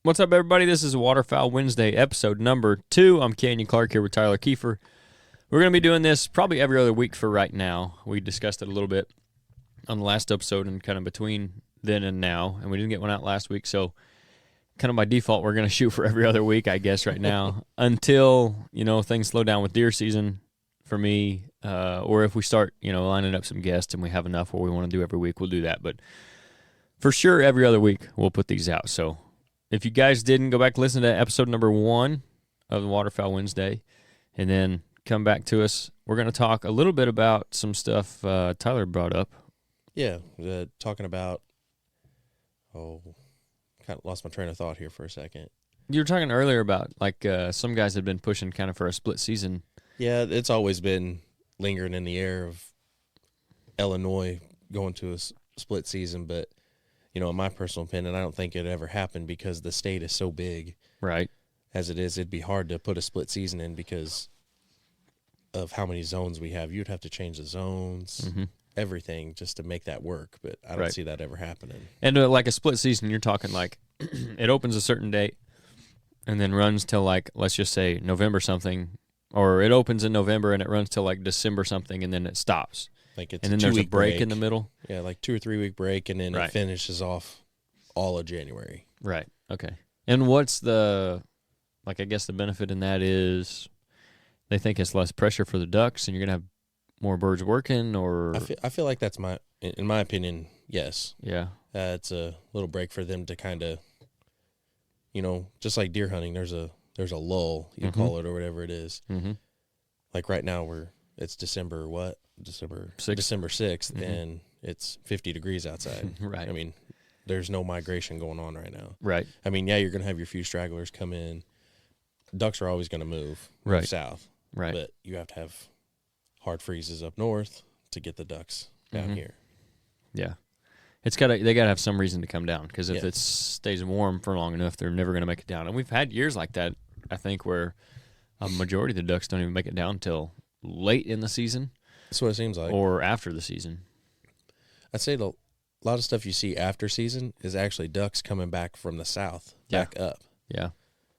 What's up, everybody? This is Waterfowl Wednesday, episode number 2. I'm Canyon Clark here with Tyler Kiefer. We're going to be doing this probably every other week for right now. We discussed it a little bit on the last episode and kind of between then and now, and we didn't get one out last week, so kind of by default we're going to shoot for every other week, I guess, right now until, things slow down with deer season for me, or if we start, lining up some guests and we have enough where we want to do every week, we'll do that. But for sure, every other week we'll put these out. So if you guys didn't, go back and listen to episode number 1 of the Waterfowl Wednesday, and then come back to us. We're going to talk a little bit about some stuff Tyler brought up. Yeah, talking about, kind of lost my train of thought here for a second. You were talking earlier about, some guys had been pushing kind of for a split season. Yeah, it's always been lingering in the air of Illinois going to a split season, but in my personal opinion, I don't think it ever happened because the state is so big. Right. As it is, it'd be hard to put a split season in because of how many zones we have. You'd have to change the zones, everything, just to make that work, but I don't see that ever happening. And like a split season, you're talking like it opens a certain date and then runs till let's just say November something, or it opens in November and it runs till December something and then it stops. It's and then there's a break in the middle. Yeah, 2 or 3 week break, and then it finishes off all of January. Right. Okay. And what's the, I guess the benefit in that is they think it's less pressure for the ducks, and you're gonna have more birds working. Or I feel like that's in my opinion, yes. Yeah. It's a little break for them to kind of, just like deer hunting. There's a lull, you call it, or whatever it is. Like right now it's December 6th, and it's 50 degrees outside. Right. I mean, there's no migration going on right now. Right. I mean, yeah, you're going to have your few stragglers come in. Ducks are always going to move south. Right. But you have to have hard freezes up north to get the ducks down here. Yeah. They gotta have some reason to come down, because if it stays warm for long enough, they're never going to make it down. And we've had years like that, I think, where a majority of the ducks don't even make it down until late in the season. That's what it seems like. Or after the season. I'd say a lot of stuff you see after season is actually ducks coming back from the south, back up. Yeah.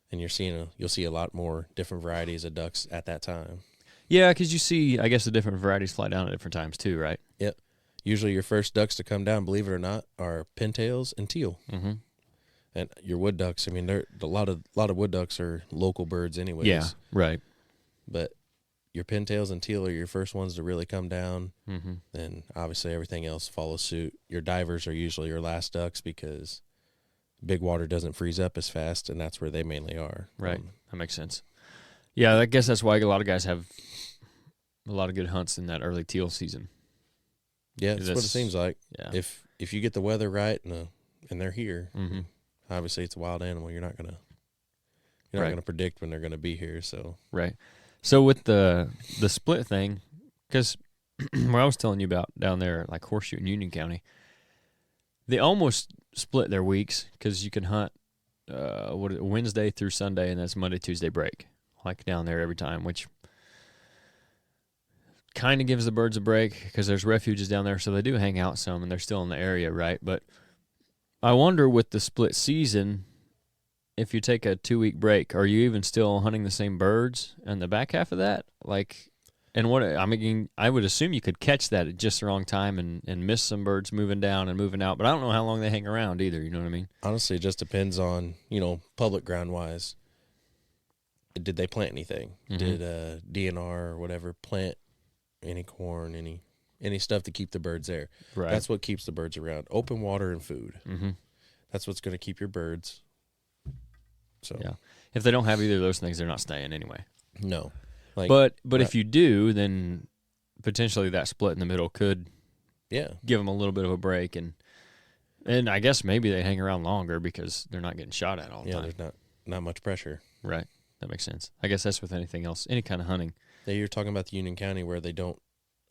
And you'll see a lot more different varieties of ducks at that time. Yeah, because you see, I guess, the different varieties fly down at different times too, right? Yep. Usually your first ducks to come down, believe it or not, are pintails and teal. And your wood ducks, I mean, a lot of wood ducks are local birds anyways. Yeah, right. But your pintails and teal are your first ones to really come down. Then obviously everything else follows suit. Your divers are usually your last ducks because big water doesn't freeze up as fast, and that's where they mainly are. Right. That makes sense. Yeah, I guess that's why a lot of guys have a lot of good hunts in that early teal season. Yeah, that's what it seems like. Yeah. If you get the weather right and they're here, obviously it's a wild animal. You're not gonna predict when they're gonna be here. So right. So with the split thing, because where I was telling you about down there, like Horseshoe in Union County, they almost split their weeks because you can hunt Wednesday through Sunday, and that's Monday, Tuesday break, like down there every time, which kind of gives the birds a break because there's refuges down there, so they do hang out some, and they're still in the area, right? But I wonder with the split season, if you take a 2-week break, are you even still hunting the same birds in the back half of that? I would assume you could catch that at just the wrong time and miss some birds moving down and moving out, but I don't know how long they hang around either, you know what I mean? Honestly, it just depends on, public ground-wise. Did they plant anything? Did DNR or whatever plant any corn, any stuff to keep the birds there? Right. That's what keeps the birds around. Open water and food. That's what's going to keep your birds. So yeah, if they don't have either of those things, they're not staying anyway. No, but if you do, then potentially that split in the middle could give them a little bit of a break, and I guess maybe they hang around longer because they're not getting shot at all the time. Yeah, there's not much pressure. Right, that makes sense. I guess that's with anything else, any kind of hunting. Yeah, you're talking about the Union County where they don't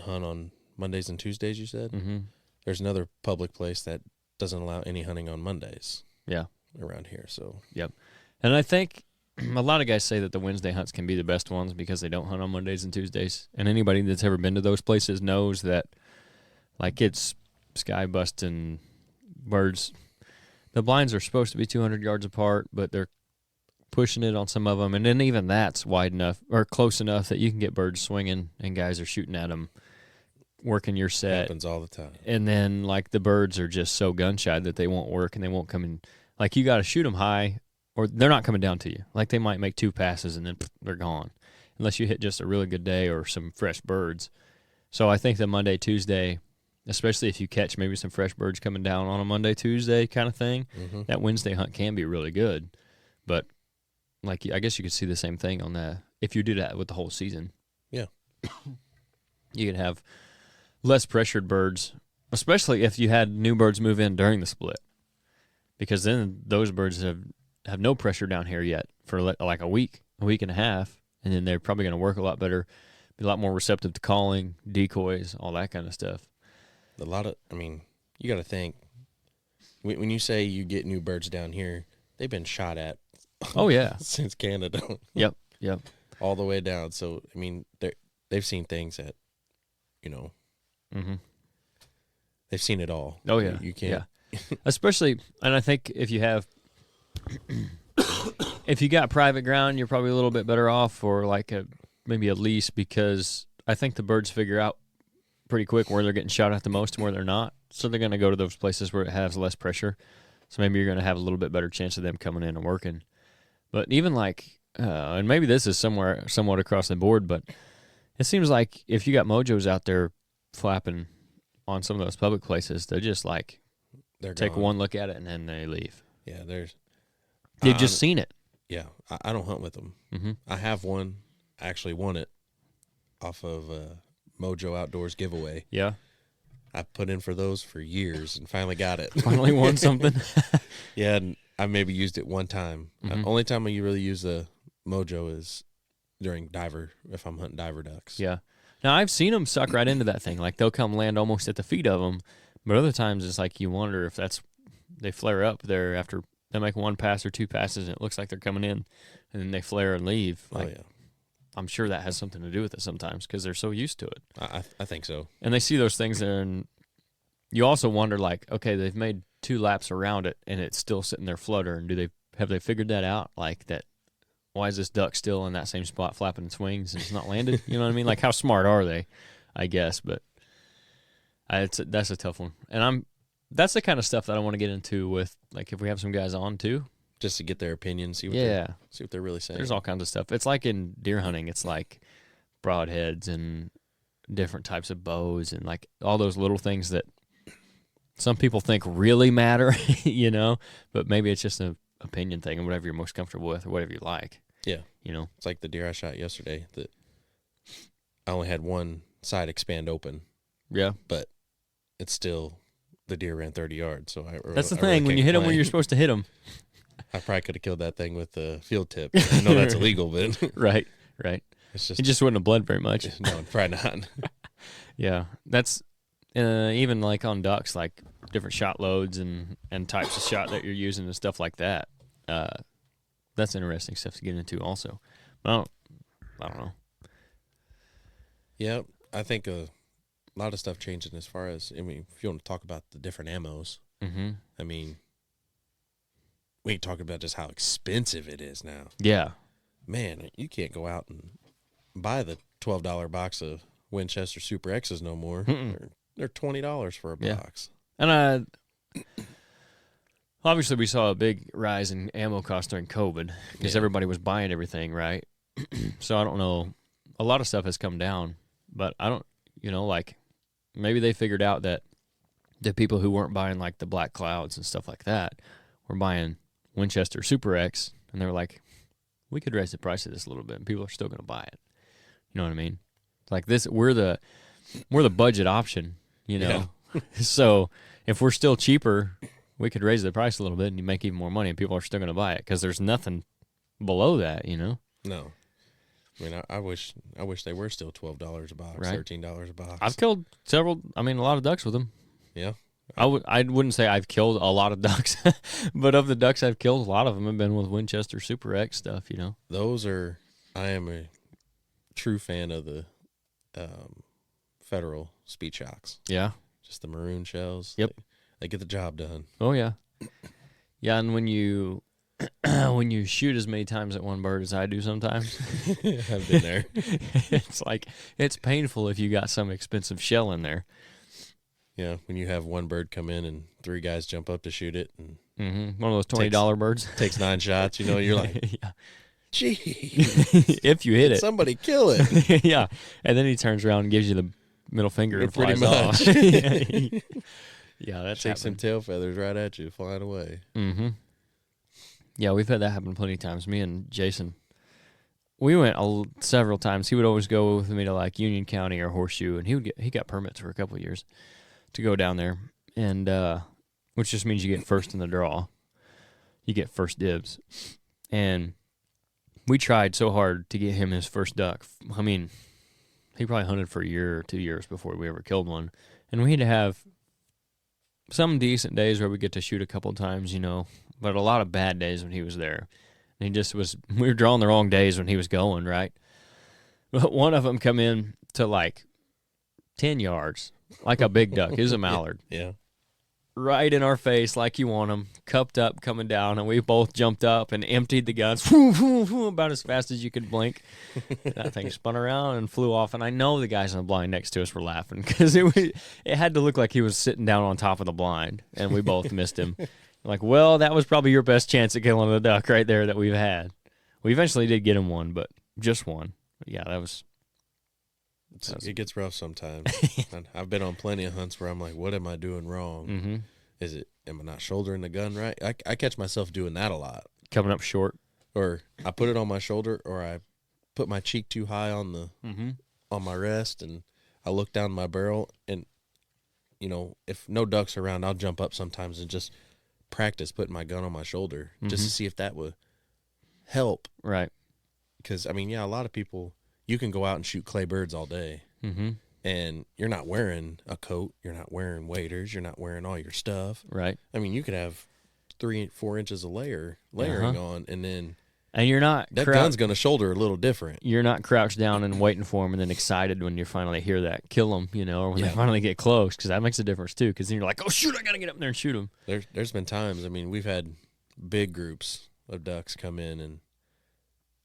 hunt on Mondays and Tuesdays, you said? There's another public place that doesn't allow any hunting on Mondays. Yeah, around here. So yep. And I think a lot of guys say that the Wednesday hunts can be the best ones because they don't hunt on Mondays and Tuesdays. And anybody that's ever been to those places knows that, it's sky busting birds the blinds are supposed to be 200 yards apart, but they're pushing it on some of them, and then even that's wide enough or close enough that you can get birds swinging and guys are shooting at them, working your set. Happens all the time. And then like the birds are just so gun shy that they won't work and they won't come in. Like you got to shoot them high, or they're not coming down to you. Like they might make 2 passes and then they're gone, unless you hit just a really good day or some fresh birds. So I think the Monday, Tuesday, especially if you catch maybe some fresh birds coming down on a Monday, Tuesday kind of thing, that Wednesday hunt can be really good. But like, I guess you could see the same thing on that if you do that with the whole season. Yeah. You could have less pressured birds, especially if you had new birds move in during the split, because then those birds have no pressure down here yet for like a week and a half, and then they're probably going to work a lot better, be a lot more receptive to calling, decoys, all that kind of stuff. You got to think, when you say you get new birds down here, they've been shot at. Oh, yeah. Since Canada. Yep. All the way down. So, they've seen things that, they've seen it all. Oh, yeah. You can't. Yeah. Especially, and I think if you got private ground, you're probably a little bit better off, or like maybe a lease, because I think the birds figure out pretty quick where they're getting shot at the most and where they're not. So they're going to go to those places where it has less pressure. So maybe you're going to have a little bit better chance of them coming in and working. But even like, and maybe this is somewhat across the board, but it seems like if you got mojos out there flapping on some of those public places, they're just like, they're take gone. one look at it and then they leave. Yeah, They've just seen it. Yeah, I don't hunt with them. Mm-hmm. I have one. I actually won it off of Mojo Outdoors giveaway. Yeah. I put in for those for years and finally got it. Finally won something. Yeah, and I maybe used it one time. Only time you really use the Mojo is during if I'm hunting diver ducks. Yeah. Now, I've seen them suck right into that thing. Like, they'll come land almost at the feet of them. But other times, it's like you wonder if they flare up there after they make 1 pass or 2 passes, and it looks like they're coming in, and then they flare and leave. Like, oh, yeah. I'm sure that has something to do with it sometimes because they're so used to it. I think so. And they see those things there, and you also wonder, like, okay, they've made 2 laps around it, and it's still sitting there fluttering. Have they figured that out? Like, that, why is this duck still in that same spot flapping its wings and it's not landed? You know what I mean? Like, how smart are they, I guess? But that's a tough one. And that's the kind of stuff that I want to get into with, like, if we have some guys on, too. Just to get their opinion, see what they're really saying. There's all kinds of stuff. It's like in deer hunting, it's like broadheads and different types of bows and like all those little things that some people think really matter, but maybe it's just an opinion thing and whatever you're most comfortable with or whatever you like. Yeah. It's like the deer I shot yesterday that I only had one side expand open. Yeah. But it's still, the deer ran 30 yards. So that's the thing. When you hit them where you're supposed to hit them. I probably could have killed that thing with the field tip. I know that's illegal, but right. It just wouldn't have bled very much. No, probably not. Yeah, that's even like on ducks, like different shot loads and types of shot that you're using and stuff like that. That's interesting stuff to get into also. But I don't know. Yeah, I think a lot of stuff changing as far as, if you want to talk about the different ammos, we ain't talking about just how expensive it is now. Yeah. Man, you can't go out and buy the $12 box of Winchester Super X's no more. They're $20 for a box. And obviously we saw a big rise in ammo costs during COVID because everybody was buying everything, right? So I don't know. A lot of stuff has come down, but I don't, like maybe they figured out that the people who weren't buying like the Black Clouds and stuff like that were buying Winchester Super X, and they were like, we could raise the price of this a little bit and people are still going to buy it. You know what I mean? Like this, we're the budget option, Yeah. So if we're still cheaper, we could raise the price a little bit and you make even more money and people are still going to buy it because there's nothing below that, No. I wish they were still $12 a box, right. $13 a box. I've killed a lot of ducks with them. Yeah. I wouldn't say I've killed a lot of ducks, but of the ducks I've killed, a lot of them have been with Winchester Super X stuff, I am a true fan of the Federal Speed Shocks. Yeah. Just the maroon shells. Yep. They get the job done. Oh, yeah. Yeah, and when you when you shoot as many times at one bird as I do sometimes, I've been there. it's like it's painful if you got some expensive shell in there. Yeah, when you have one bird come in and 3 guys jump up to shoot it, and One of those $20 birds takes 9 shots, you're like, yeah. gee, If you hit it, somebody kill it. yeah, and then he turns around and gives you the middle finger and Pretty flies much. off. Yeah, that's Takes some happened. tail feathers right at you, flying away. Mm-hmm. Yeah, we've had that happen plenty of times. Me and Jason, we went several times. He would always go with me to like Union County or Horseshoe, and he got permits for a couple of years to go down there, and which just means you get first in the draw. You get first dibs, and we tried so hard to get him his first duck. I mean, he probably hunted for a year or 2 years before we ever killed one, and we had to have some decent days where we get to shoot a couple times, but a lot of bad days when he was there. And he just we were drawing the wrong days when he was going, right? But one of them come in to like 10 yards, like a big duck. It was a mallard. Yeah. Right in our face like you want him, cupped up, coming down, and we both jumped up and emptied the guns about as fast as you could blink. That thing spun around and flew off, and I know the guys on the blind next to us were laughing because it had to look like he was sitting down on top of the blind, and we both missed him. Like, well, that was probably your best chance at killing a duck right there that we've had. We eventually did get him one, but just one. But yeah, that was it gets rough sometimes. I've been on plenty of hunts where I'm like, what am I doing wrong? Mm-hmm. Am I not shouldering the gun right? I catch myself doing that a lot. Coming up short. Or I put it on my shoulder, or I put my cheek too high on the on my rest, and I look down my barrel, and if no ducks around, I'll jump up sometimes and just practice putting my gun on my shoulder just to see if that would help. Right. Because, a lot of people, you can go out and shoot clay birds all day, and you're not wearing a coat, you're not wearing waders, you're not wearing all your stuff. Right. You could have 3-4 inches of layering on, and then and you're not that gun's going to shoulder a little different. You're not crouched down and waiting for them and then excited when you finally hear that kill them, or when they finally get close, because that makes a difference too, because then you're like, oh shoot, I got to get up there and shoot them. There's been times, we've had big groups of ducks come in, and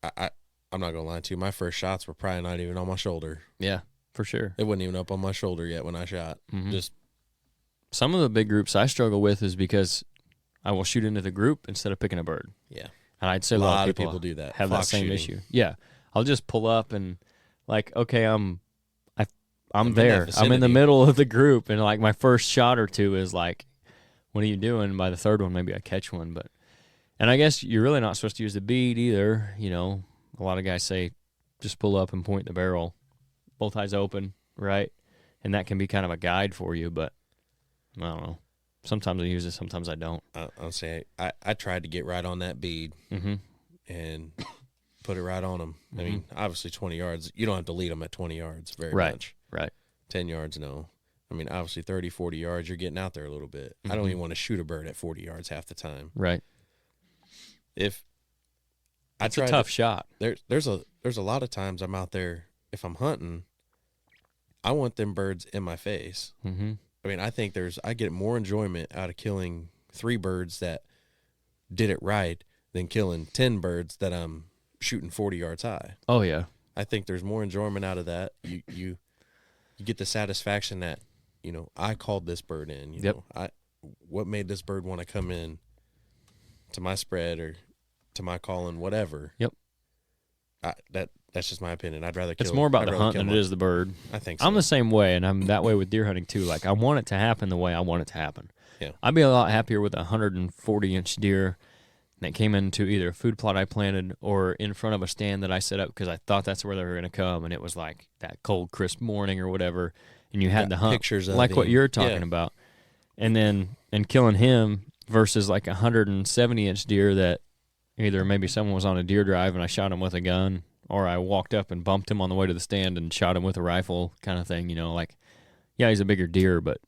I'm not going to lie to you, my first shots were probably not even on my shoulder. Yeah, for sure. It wasn't even up on my shoulder yet when I shot. Just some of the big groups I struggle with is because I will shoot into the group instead of picking a bird. Yeah. And I'd say a lot of people do that. Have that same issue. Yeah. I'll just pull up and like, okay, I'm there. I'm in the middle of the group, and like my first shot or two is like, what are you doing? By the third one, maybe I catch one. And I guess you're really not supposed to use the bead either. A lot of guys say just pull up and point the barrel, both eyes open, right? And that can be kind of a guide for you, but I don't know. Sometimes I use it, sometimes I don't. I'll say I tried to get right on that bead and put it right on them. Obviously 20 yards, you don't have to lead them at 20 yards very much. Right. 10 yards, no. Obviously 30, 40 yards, you're getting out there a little bit. I don't even want to shoot a bird at 40 yards half the time. Right. It's a tough shot. There's a lot of times I'm out there, if I'm hunting, I want them birds in my face. I think I get more enjoyment out of killing 3 birds that did it right than killing 10 birds that I'm shooting 40 yards high. Oh yeah. I think there's more enjoyment out of that. You get the satisfaction that, I called this bird in. You know, what made this bird want to come in to my spread or to my calling, whatever. Yep. That's just my opinion. I'd rather kill. It's more about the hunt than it is the bird. I think so. I'm the same way, and I'm that way with deer hunting too. Like I want it to happen the way I want it to happen. Yeah. I'd be a lot happier with a 140-inch deer that came into either a food plot I planted or in front of a stand that I set up because I thought that's where they were going to come, and it was like that cold, crisp morning or whatever, and you had the hunt pictures of like what him. you're talking about, and killing him versus like a 170-inch deer that either maybe someone was on a deer drive and I shot him with a gun, or I walked up and bumped him on the way to the stand and shot him with a rifle kind of thing, like, yeah, he's a bigger deer, but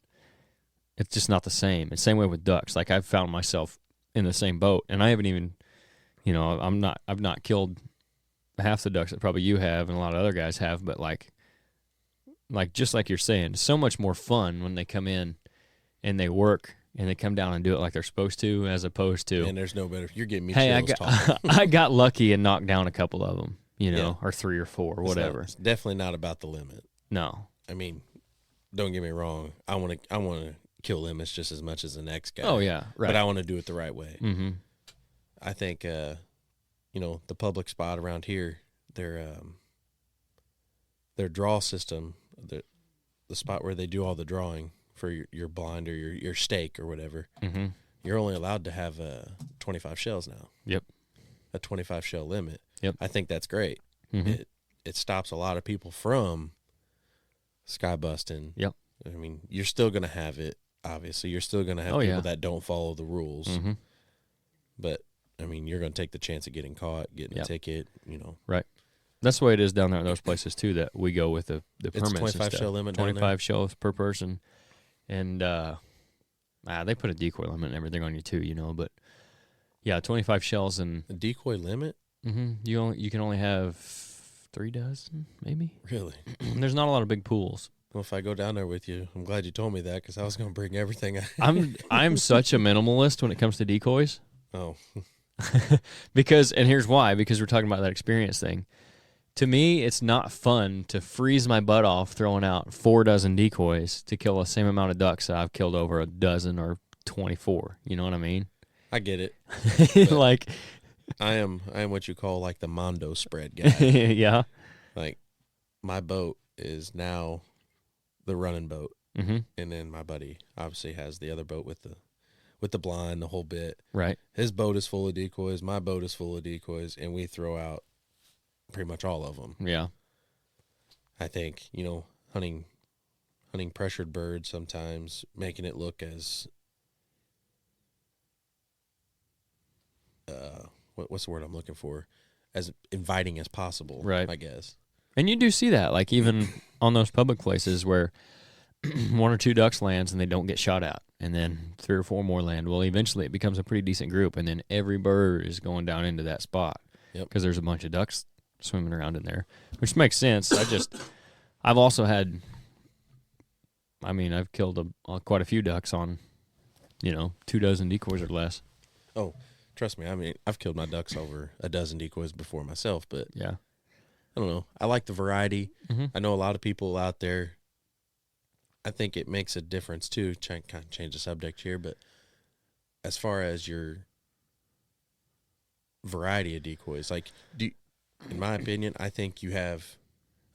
it's just not the same. It's the same way with ducks. Like I've found myself in the same boat, and I haven't even, I've not killed half the ducks that probably you have and a lot of other guys have, but like just like you're saying, so much more fun when they come in and they work and they come down and do it like they're supposed to, as opposed to. And there's no better. You're getting me Hey, chills talking. I got lucky and knocked down a couple of them, or 3 or 4, or whatever. It's definitely not about the limit. No. I mean, don't get me wrong. I want to kill limits just as much as the next guy. Oh yeah, right. But I want to do it the right way. Mm-hmm. I think, the public spot around here, their draw system, the spot where they do all the drawing for your blind or your stake or whatever, mm-hmm. you're only allowed to have 25 shells now. Yep. A 25 shell limit. Yep. I think that's great. Mm-hmm. It stops a lot of people from sky busting. Yep. I mean, you're still going to have it, obviously. You're still going to have people that don't follow the rules. Mm-hmm. But, I mean, you're going to take the chance of getting caught, getting a ticket, Right. That's the way it is down there in those places, too, that we go with the permits. It's 25 shell limit 25 shells per person. And they put a decoy limit and everything on you, too, but, yeah, 25 shells. And a decoy limit? Mm-hmm. You can only have 3 dozen, maybe. Really? There's not a lot of big pools. Well, if I go down there with you, I'm glad you told me that because I was going to bring everything. I'm such a minimalist when it comes to decoys. Oh. And here's why, because we're talking about that experience thing. To me, it's not fun to freeze my butt off throwing out 4 dozen decoys to kill the same amount of ducks that I've killed over a dozen or 24. You know what I mean? I get it. Like, I am what you call like the Mondo spread guy. Yeah. Like, my boat is now the running boat, mm-hmm. and then my buddy obviously has the other boat with the blind, the whole bit. Right. His boat is full of decoys. My boat is full of decoys, and we throw out pretty much all of them. Yeah. I think hunting pressured birds sometimes, making it look as what's the word I'm looking for? As inviting as possible, right? I guess. And you do see that, like even on those public places where 1 or 2 ducks lands and they don't get shot at, and then 3 or 4 more land. Well, eventually it becomes a pretty decent group, and then every bird is going down into that spot because there's a bunch of ducks swimming around in there, which makes sense. I've also had, I've killed quite a few ducks on, 2 dozen decoys or less. Oh, trust me. I've killed my ducks over a dozen decoys before myself, but yeah, I don't know. I like the variety. Mm-hmm. I know a lot of people out there. I think it makes a difference too. Kind of change the subject here, but as far as your variety of decoys, like in my opinion, I think you have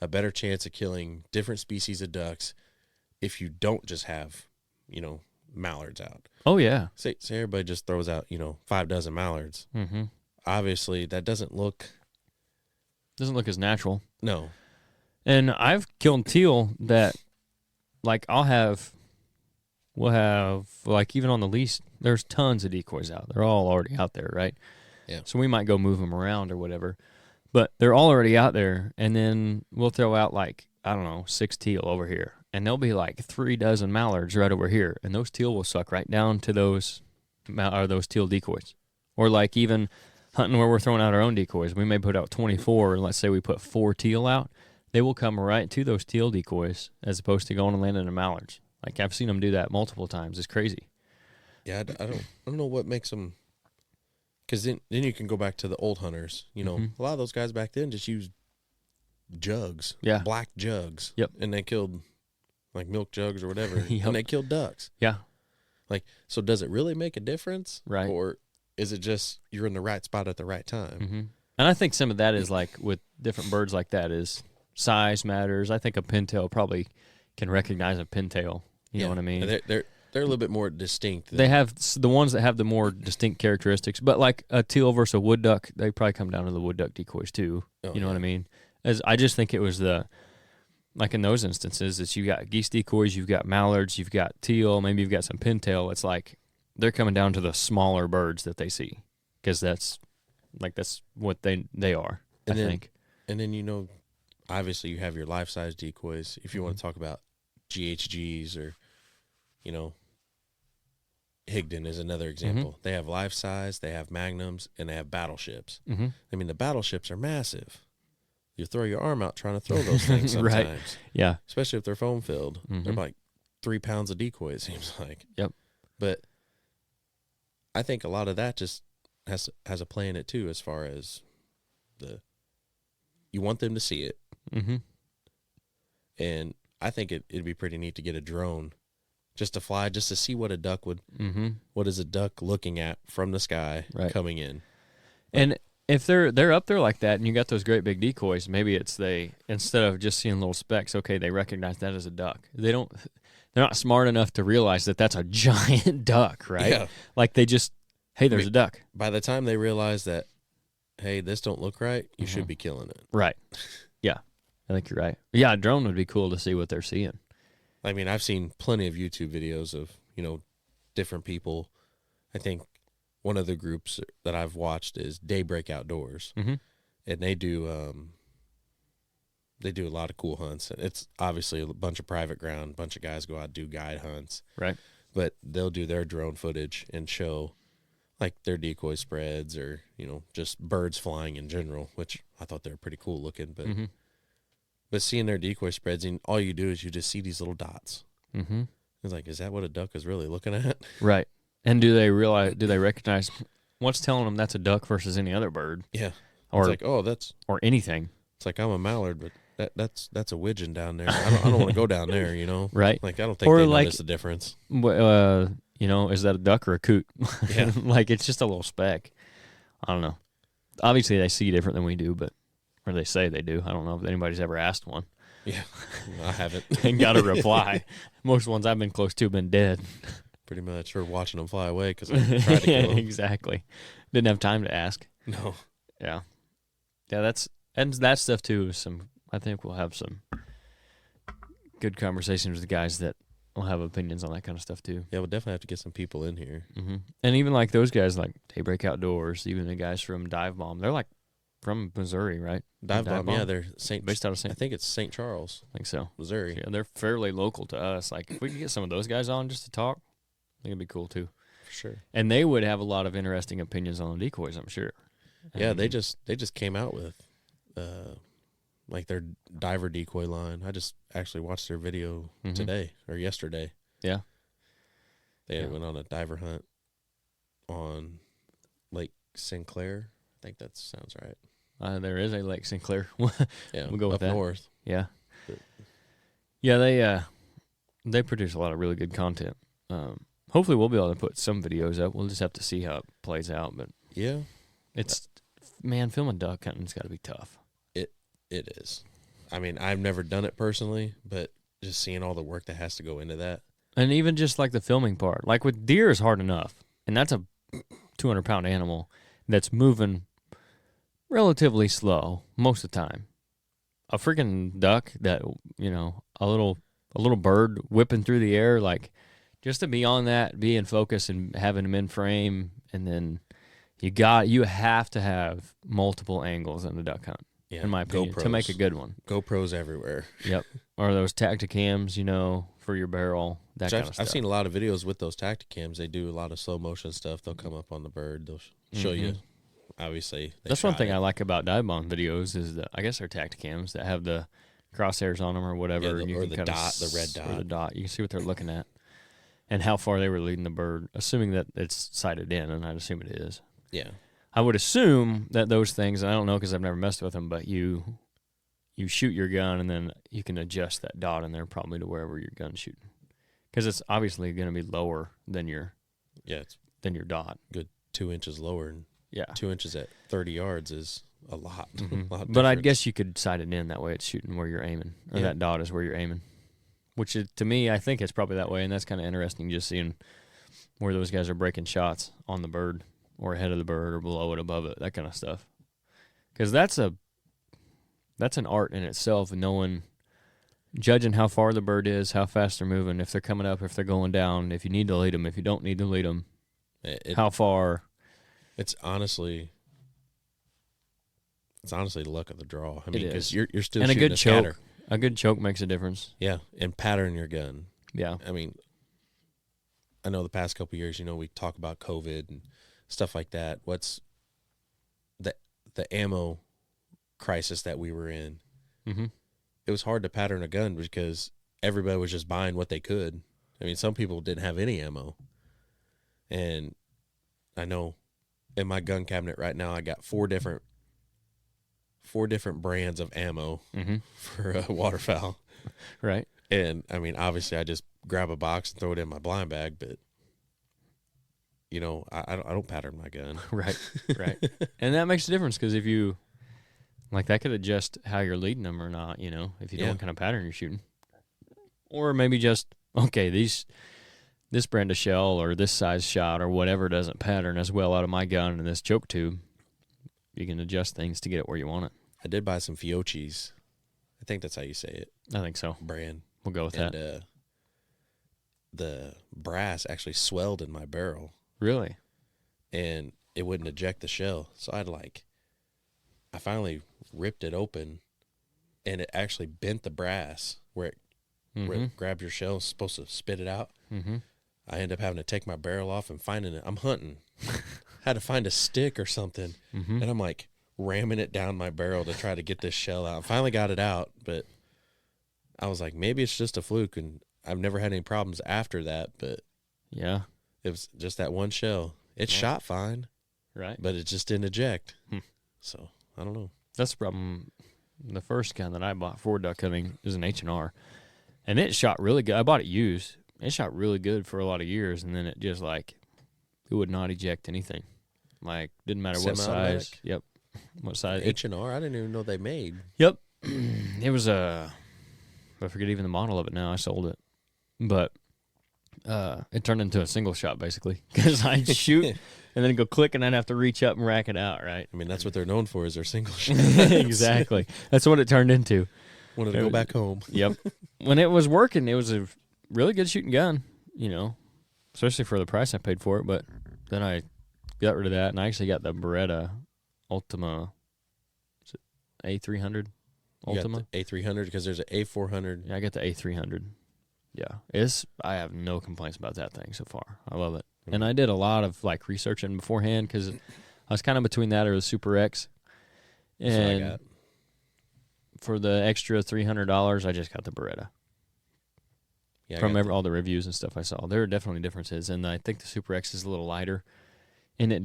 a better chance of killing different species of ducks if you don't just have, mallards out. Oh yeah. Say everybody just throws out, 5 dozen mallards. Mm-hmm. Obviously, that doesn't look as natural. No. And I've killed teal that, like, we'll have, like, even on the lease, there's tons of decoys out. They're all already out there, right? Yeah. So we might go move them around or whatever. But they're all already out there, and then we'll throw out, like, 6 teal over here. And there'll be, like, 3 dozen mallards right over here. And those teal will suck right down to those teal decoys. Or, like, even hunting where we're throwing out our own decoys. We may put out 24, and let's say we put 4 teal out. They will come right to those teal decoys as opposed to going and landing in mallards. Like, I've seen them do that multiple times. It's crazy. Yeah, I don't know what makes them. Because then you can go back to the old hunters. A lot of those guys back then just used jugs, black jugs. Yep. And they killed, like, milk jugs or whatever, Yep. and they killed ducks. Yeah. Like, so does it really make a difference? Right. Or is it just you're in the right spot at the right time? Mm-hmm. And I think some of that is, like, with different birds like that is size matters. I think a pintail probably can recognize a pintail. You know what I mean? They're a little bit more distinct. They have the ones that have the more distinct characteristics. But like a teal versus a wood duck, they probably come down to the wood duck decoys too. You know what I mean? As I just think it was like in those instances, it's you got geese decoys, you've got mallards, you've got teal, maybe you've got some pintail. It's like they're coming down to the smaller birds that they see because that's what they are. I think. And then obviously you have your life size decoys. If you want to talk about GHGs or Higdon is another example. Mm-hmm. They have life size, they have magnums, and they have battleships. Mm-hmm. The battleships are massive. You throw your arm out trying to throw those things sometimes. Right. Yeah. Especially if they're foam filled. Mm-hmm. They're like 3 pounds of decoy, it seems like. Yep. But I think a lot of that just has a play in it too, as far as you want them to see it. Mm-hmm. And I think it'd be pretty neat to get a drone just to fly, just to see what a duck would, what is a duck looking at from the sky coming in. And if they're up there like that and you got those great big decoys, maybe it's instead of just seeing little specks, okay, they recognize that as a duck. They're not smart enough to realize that that's a giant duck, right? Yeah. Like they just, hey, there's a duck. By the time they realize that, hey, this don't look right, you should be killing it. Right. Yeah. I think you're right. Yeah, a drone would be cool to see what they're seeing. I mean, I've seen plenty of YouTube videos of, different people. I think one of the groups that I've watched is Daybreak Outdoors. Mm-hmm. And they do a lot of cool hunts. And it's obviously a bunch of private ground, a bunch of guys go out and do guide hunts. Right. But they'll do their drone footage and show like their decoy spreads or, just birds flying in general, which I thought they were pretty cool looking. But but seeing their decoy spreads, and all you do is you just see these little dots. Mm-hmm. It's like, is that what a duck is really looking at? Right. And do they recognize what's telling them that's a duck versus any other bird? Yeah. Or it's like, oh, that's or anything. It's like I'm a mallard, but that's a widgeon down there. I don't want to go down there, Right. Like I don't think or they like, notice the difference. Is that a duck or a coot? Yeah. Like it's just a little speck. I don't know. Obviously they see different than we do, or they say they do. I don't know if anybody's ever asked one. Yeah, I haven't. And got a reply. Most ones I've been close to have been dead. Pretty much. Or watching them fly away because I tried to kill them. Exactly. Didn't have time to ask. No. Yeah. Yeah, that stuff too is I think we'll have some good conversations with the guys that will have opinions on that kind of stuff too. Yeah, we'll definitely have to get some people in here. Mm-hmm. And even like those guys like Daybreak Outdoors, even the guys from Dive Bomb, they're like from Missouri, right? Dive Bomb, yeah, they're based out of I think it's St. Charles. I think so. Missouri. Yeah, they're fairly local to us. Like if we could get some of those guys on just to talk, I think it'd be cool too. For sure. And they would have a lot of interesting opinions on the decoys, I'm sure. Yeah, they just came out with like their diver decoy line. I just actually watched their video today or yesterday. Yeah. They went on a diver hunt on Lake Sinclair. I think that sounds right. There is a Lake Sinclair. Yeah, we'll go with up that. north. Yeah. Yeah, they produce a lot of really good content. Hopefully we'll be able to put some videos up. We'll just have to see how it plays out. But yeah, filming duck hunting's got to be tough. It is. I mean, I've never done it personally, but just seeing all the work that has to go into that. And even just like the filming part. Like with deer is hard enough. And that's a 200-pound animal that's moving relatively slow most of the time. A freaking duck that, a little bird whipping through the air, like just to be on that, be in focus and having them in frame, and then you have to have multiple angles in the duck hunt. Yeah, in my opinion, to make a good one. GoPros everywhere. Yep. Or those Tacticams, for your barrel, that kind of stuff. I've seen a lot of videos with those Tacticams. They do a lot of slow motion stuff. They'll come up on the bird. They'll show you, obviously. That's one thing I like about dive bomb videos is I guess they're Tacticams that have the crosshairs on them or whatever. Yeah, or the dot, the red dot. Or the dot. You can see what they're looking at and how far they were leading the bird, assuming that it's sighted in, and I'd assume it is. Yeah. I would assume that those things, and I don't know because I've never messed with them, but you shoot your gun and then you can adjust that dot in there probably to wherever your gun's shooting, because it's obviously going to be lower than your dot. Good 2 inches lower. And 2 inches at 30 yards is a lot. Mm-hmm. But I guess you could sight it in that way. It's shooting where you're aiming, or that dot is where you're aiming. Which is, to me, I think it's probably that way, and that's kind of interesting just seeing where those guys are breaking shots on the bird, or ahead of the bird, or below it, above it, that kind of stuff. Because that's an art in itself, judging how far the bird is, how fast they're moving, if they're coming up, if they're going down, if you need to lead them, if you don't need to lead them, how far. It's honestly the luck of the draw. I mean, because you're still and shooting a good choke. Scatter. A good choke makes a difference. Yeah, and pattern your gun. Yeah. I mean, I know the past couple of years, we talk about COVID and stuff like that. What's the ammo crisis that we were in? Mm-hmm. It was hard to pattern a gun because everybody was just buying what they could. I mean, some people didn't have any ammo. And I know in my gun cabinet right now I got four different brands of ammo for a waterfowl. Right. And I mean, obviously I just grab a box and throw it in my blind bag, but you know, I don't pattern my gun. Right. And that makes a difference, because if you, like, that could adjust how you're leading them or not, you know, if you know what kind of pattern you're shooting. Or maybe just, okay, this brand of shell or this size shot or whatever doesn't pattern as well out of my gun and this choke tube. You can adjust things to get it where you want it. I did buy some Fiocchi's. I think that's how you say it. I think so. Brand. We'll go with that. The brass actually swelled in my barrel. Really? And it wouldn't eject the shell. So I finally ripped it open, and it actually bent the brass where it grabs your shell, it's supposed to spit it out. Mm-hmm. I ended up having to take my barrel off and finding it. I'm hunting. Had to find a stick or something. Mm-hmm. And I'm like ramming it down my barrel to try to get this shell out. Finally got it out, but I was like, maybe it's just a fluke, and I've never had any problems after that, but yeah, it was just that one shell. It shot fine, right? But it just didn't eject. So I don't know. That's the problem. The first gun that I bought for duck hunting is an H&R, and it shot really good. I bought it used. It shot really good for a lot of years, and then it just it would not eject anything. Like, didn't matter what size. Yep. What size? H&R? I didn't even know they made. Yep. It was I forget even the model of it now. I sold it. But it turned into a single shot, basically, because I'd shoot and then go click, and I'd have to reach up and rack it out, right? I mean, that's what they're known for, is their single shot. Exactly. That's what it turned into. Wanted to go back home. Yep. When it was working, it was a really good shooting gun, you know, especially for the price I paid for it. But then I got rid of that, and I actually got the Beretta Ultima, is it A300 Ultima? You got the A300, because there's an A400. Yeah, I got the A300. Yeah, I have no complaints about that thing so far. I love it. Mm-hmm. And I did a lot of researching beforehand, because I was kind of between that or the Super X. And I got. For the extra $300, I just got the Beretta. Yeah, From all the reviews and stuff I saw, there are definitely differences, and I think the Super X is a little lighter, and it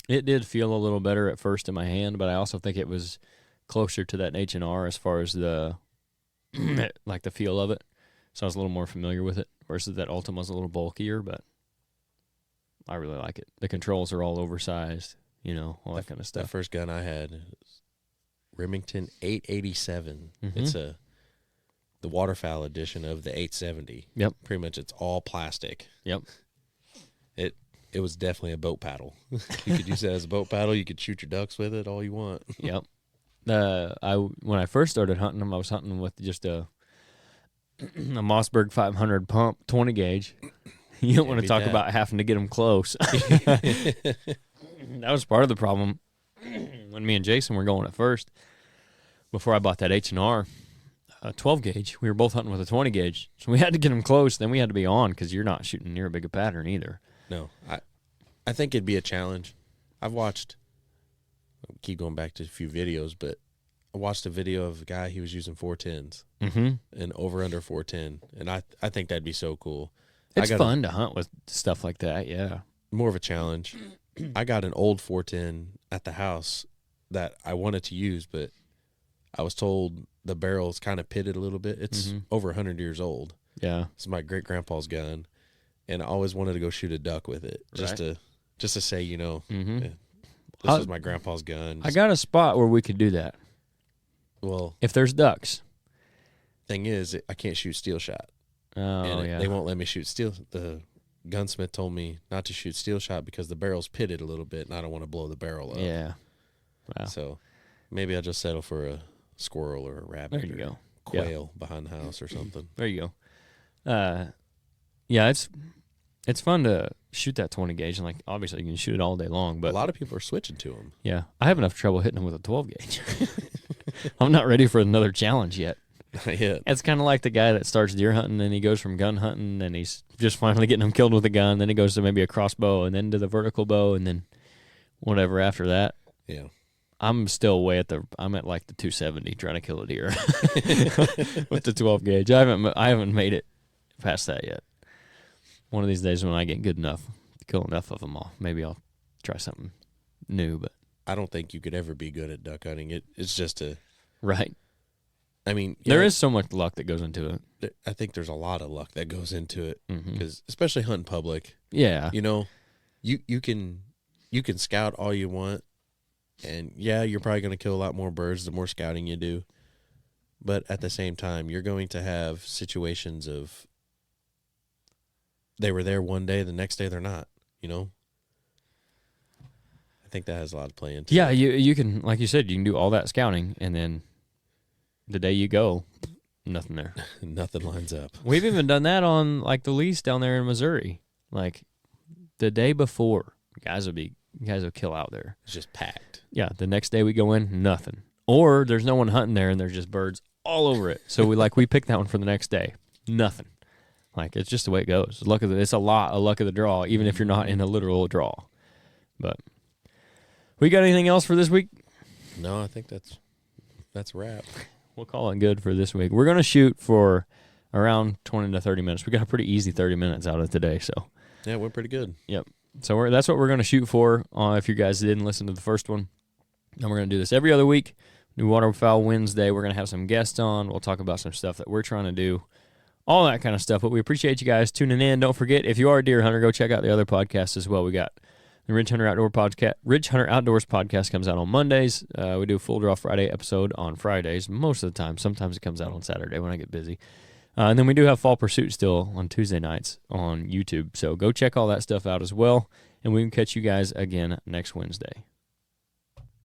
did feel a little better at first in my hand, but I also think it was closer to that H&R as far as the the feel of it. So I was a little more familiar with it, versus that Ultima was a little bulkier, but I really like it. The controls are all oversized, you know, all that kind of stuff. The first gun I had was Remington 887. It's the Waterfowl edition of the 870. Yep. Pretty much it's all plastic. Yep. It was definitely a boat paddle. You could use it as a boat paddle. You could shoot your ducks with it all you want. Yep. When I first started hunting them, I was hunting with just a Mossberg 500 pump 20 gauge. You don't want to talk about having to get them close. That was part of the problem when me and Jason were going at first. Before I bought that H&R 12 gauge, we were both hunting with a 20 gauge, so we had to get them close. Then we had to be on, because you're not shooting near a big a pattern either. No, I think it'd be a challenge. I'll keep going back to a few videos, but I watched a video of a guy, he was using 410s and over under 410, and I think that'd be so cool. It's fun to hunt with stuff like that, yeah. More of a challenge. I got an old 410 at the house that I wanted to use, but I was told the barrel's kind of pitted a little bit. It's over 100 years old. Yeah. It's my great-grandpa's gun, and I always wanted to go shoot a duck with it, just to say, you know, this was my grandpa's gun. I got a spot where we could do that. Well, if there's ducks. Thing is, I can't shoot steel shot. Oh, and yeah. They won't let me shoot steel. The gunsmith told me not to shoot steel shot because the barrel's pitted a little bit, and I don't want to blow the barrel up. Yeah. Wow. So maybe I'll just settle for a squirrel or a rabbit. There you go. Quail behind the house or something. There you go. Yeah, it's fun to shoot that 20 gauge, and obviously you can shoot it all day long. But a lot of people are switching to them. Yeah, I have enough trouble hitting them with a 12 gauge. I'm not ready for another challenge yet. Not yet. It's kind of like the guy that starts deer hunting, and he goes from gun hunting, and he's just finally getting them killed with a gun. Then he goes to maybe a crossbow, and then to the vertical bow, and then whatever after that. Yeah. I'm still I'm at the 270 trying to kill a deer with the 12 gauge. I haven't made it past that yet. One of these days when I get good enough kill enough of them all. Maybe I'll try something new, but I don't think you could ever be good at duck hunting. It's just right. I mean, there is so much luck that goes into it. I think there's a lot of luck that goes into it Mhm. especially hunting public. Yeah. You know, you can scout all you want, and yeah, you're probably going to kill a lot more birds the more scouting you do. But at the same time, you're going to have situations of they were there one day, the next day they're not, you know? I think that has a lot of play into Yeah, it. you can, like you said, you can do all that scouting, and then the day you go, nothing there. Nothing lines up. We've even done that on like the lease down there in Missouri. Like the day before, guys will kill out there. It's just packed. Yeah, the next day we go in, nothing. Or there's no one hunting there, and there's just birds all over it. So we pick that one for the next day, nothing. Like it's just the way it goes. It's a lot of luck of the draw, even if you're not in a literal draw. But we got anything else for this week? No, I think that's a wrap. We'll call it good for this week. We're going to shoot for around 20 to 30 minutes. We got a pretty easy 30 minutes out of today, so. Yeah, it went pretty good. Yep. So that's what we're going to shoot for if you guys didn't listen to the first one. And we're going to do this every other week. New Waterfowl Wednesday. We're going to have some guests on. We'll talk about some stuff that we're trying to do. All that kind of stuff. But we appreciate you guys tuning in. Don't forget, if you are a deer hunter, go check out the other podcasts as well. We got the Ridgehunter Outdoors podcast comes out on Mondays. We do a Full Draw Friday episode on Fridays most of the time. Sometimes it comes out on Saturday when I get busy. And then we do have Fall Pursuit still on Tuesday nights on YouTube. So go check all that stuff out as well. And we can catch you guys again next Wednesday.